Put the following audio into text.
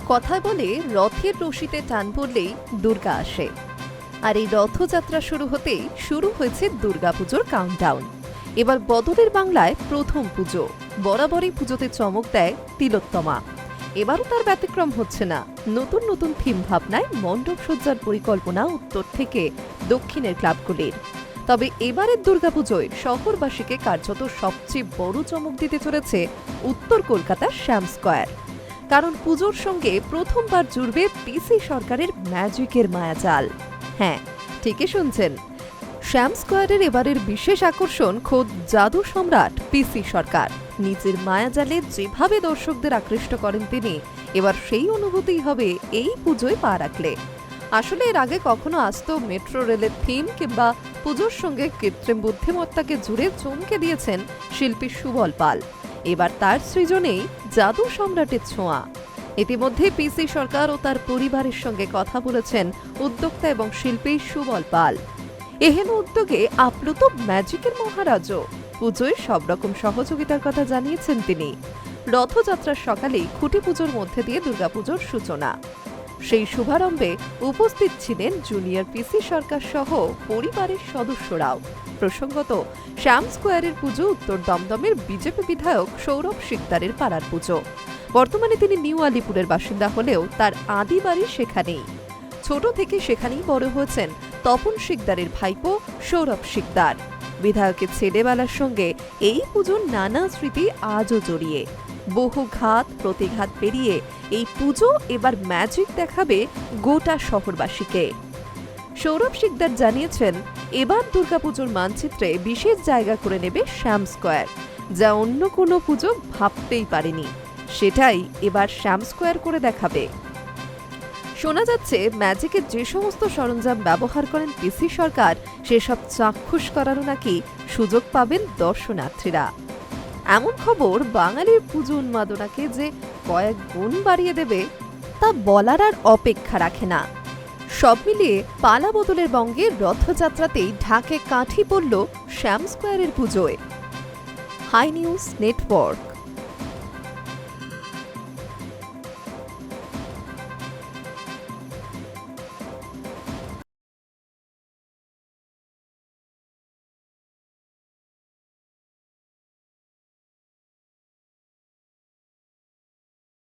কথায় বলে রথের রশিতে টান পড়লেই দুর্গা আসে। আর এই রথযাত্রা শুরু হতেই শুরু হয়েছে দুর্গাপুজোর কাউন্টডাউন। এবার বদলের বাংলায় প্রথম পুজো। বরাবরই পুজোতে চমক দেয় তিলোত্তমা। এবারও তার ব্যতিক্রম হচ্ছে না। নতুন নতুন থিম ভাবনায় মণ্ডপ সজ্জার পরিকল্পনা উত্তর থেকে দক্ষিণের ক্লাবগুলির। তবে এবারের দুর্গাপুজোয় শহরবাসীকে কার্যত সবচেয়ে বড় চমক দিতে চলেছে উত্তর কলকাতার শ্যাম স্কয়ার। কারণ পুজোর সঙ্গে প্রথমবার জুড়বে পিসি সরকারের ম্যাজিকের মায়াজাল। হ্যাঁ, ঠিকই শুনছেন, শ্যাম স্কয়ারের এবারের বিশেষ আকর্ষণ খোদ জাদু সম্রাট পিসি সরকার। নিজের মায়াজালে যেভাবে দর্শকদের আকৃষ্ট করেন তিনি, এবার সেই অনুভূতিই হবে এই পুজোয় পা রাখলে। আসলে এর আগে কখনো আসতো মেট্রো রেলের থিম কিংবা পুজোর সঙ্গে কৃত্রিম বুদ্ধিমত্তাকে জুড়ে চমকে দিয়েছেন শিল্পী সুবল পাল। এবার তার সৃজনেই জাদু সম্রাটের ছোঁয়া। ইতিমধ্যে পিসি সরকার ও তার পরিবারের সঙ্গে কথা বলেছেন উদ্যোক্তা এবং শিল্পী সুবল পাল। এহেন উদ্যোগে আপ্লুত ম্যাজিকের মহারাজও। পুজোয় সব রকম সহযোগিতার কথা জানিয়েছেন তিনি। রথযাত্রার সকালেই খুঁটি পুজোর মধ্যে দিয়ে দুর্গাপুজোর সূচনা। সেই শুভারম্ভে উপস্থিত ছিলেন জুনিয়র পিসি সরকার সহ পরিবারের সদস্যরাও। প্রসঙ্গত, শ্যাম স্কয়ারের পুজো উত্তর দমদমের বিজেপি বিধায়ক সৌরভ শিকদারের পাড়ার পুজো। বর্তমানে তিনি নিউ আলিপুরের বাসিন্দা হলেও তার আদি বাড়ি সেখানেই। ছোট থেকে সেখানেই বড় হয়েছেন তপন শিকদারের ভাইপো সৌরভ শিকদার। বিধায়কের ছেলেবেলার সঙ্গে এই পুজোর নানা স্মৃতি আজও জড়িয়ে। বহু ঘাত প্রতিঘাত পেরিয়ে এই পুজো এবার ম্যাজিক দেখাবে গোটা শহরবাসীকে। সৌরভ শিকদার জানিয়েছেন, এবার দুর্গাপুজোর মানচিত্রে বিশেষ জায়গা করে নেবে শ্যাম স্কয়ার, যা অন্য কোনো পুজো ভাবতেই পারেনি। সেটাই এবার শ্যাম স্কয়ার করে দেখাবে। শোনা যাচ্ছে, ম্যাজিকের যে সমস্ত সরঞ্জাম ব্যবহার করেন পিসি সরকার, সেসব চাক্ষুষ করারও নাকি সুযোগ পাবেন দর্শনার্থীরা। এমন খবর বাঙালির পুজো উন্মাদনাকে যে কয়েক গুণ বাড়িয়ে দেবে, তা বলার আর অপেক্ষা রাখে না। সব মিলিয়ে পালা বদলের বঙ্গে রথযাত্রাতেই ঢাকে কাঠি পড়ল শ্যাম স্কয়ারের পুজোয়। Hi News network.